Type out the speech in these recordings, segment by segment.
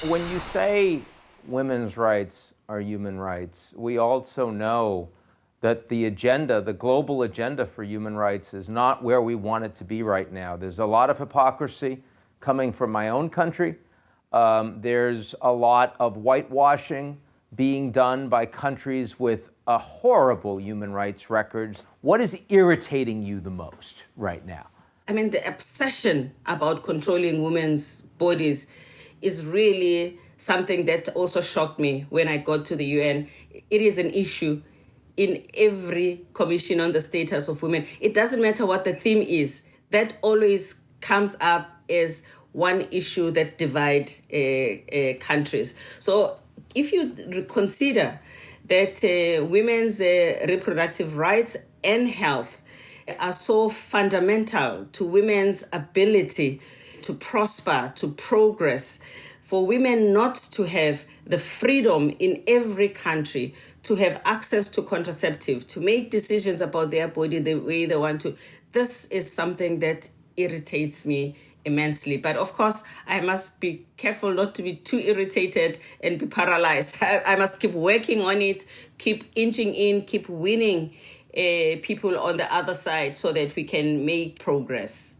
When you say women's rights are human rights, we also know that the agenda, the global agenda for human rights is not where we want it to be right now. There's a lot of hypocrisy coming from my own country. There's a lot of whitewashing being done by countries with a horrible human rights records. What is irritating you the most right now? I mean, the obsession about controlling women's bodies is really something that also shocked me when I got to the UN. It is an issue in every commission on the status of women. It doesn't matter what the theme is. That always comes up as one issue that divides countries. So if you consider that women's reproductive rights and health are so fundamental to women's ability to prosper, to progress, for women not to have the freedom in every country to have access to contraceptive, to make decisions about their body the way they want to. This is something that irritates me immensely. But of course, I must be careful not to be too irritated and be paralyzed. I must keep working on it, keep inching in, keep winning people on the other side so that we can make progress.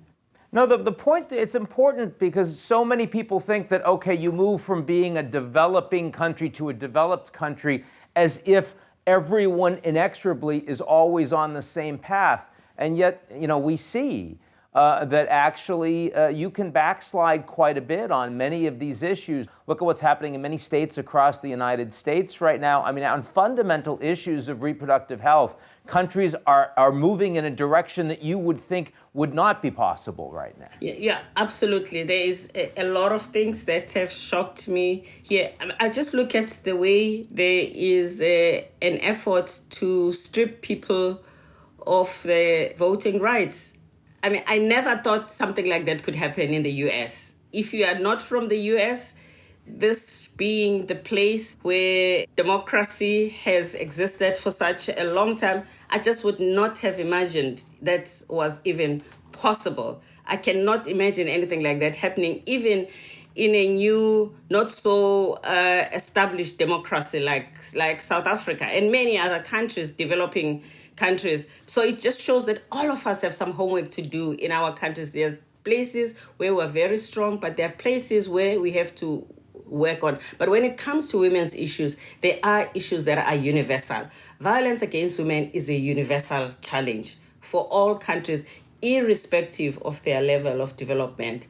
No, the point, it's important because so many people think that, okay, you move from being a developing country to a developed country as if everyone inexorably is always on the same path. And yet, we see that actually you can backslide quite a bit on many of these issues. Look at what's happening in many states across the United States right now. I mean, on fundamental issues of reproductive health, countries are moving in a direction that you would think would not be possible right now. Yeah, absolutely. There is a lot of things that have shocked me here. I just look at the way there is an effort to strip people of their voting rights. I mean, I never thought something like that could happen in the US. If you are not from the US, this being the place where democracy has existed for such a long time, I just would not have imagined that was even possible. I cannot imagine anything like that happening, even in a new, not so established democracy like South Africa and many other countries, developing countries. So it just shows that all of us have some homework to do in our countries. There's places where we're very strong, but there are places where we have to work on. But when it comes to women's issues, there are issues that are universal. Violence against women is a universal challenge for all countries, irrespective of their level of development.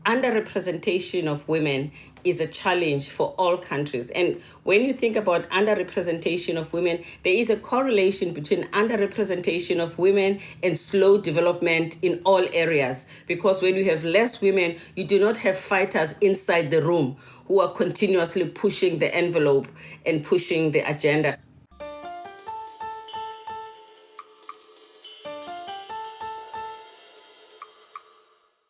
Underrepresentation of women is a challenge for all countries. And when you think about underrepresentation of women, there is a correlation between underrepresentation of women and slow development in all areas. Because when you have less women, you do not have fighters inside the room who are continuously pushing the envelope and pushing the agenda.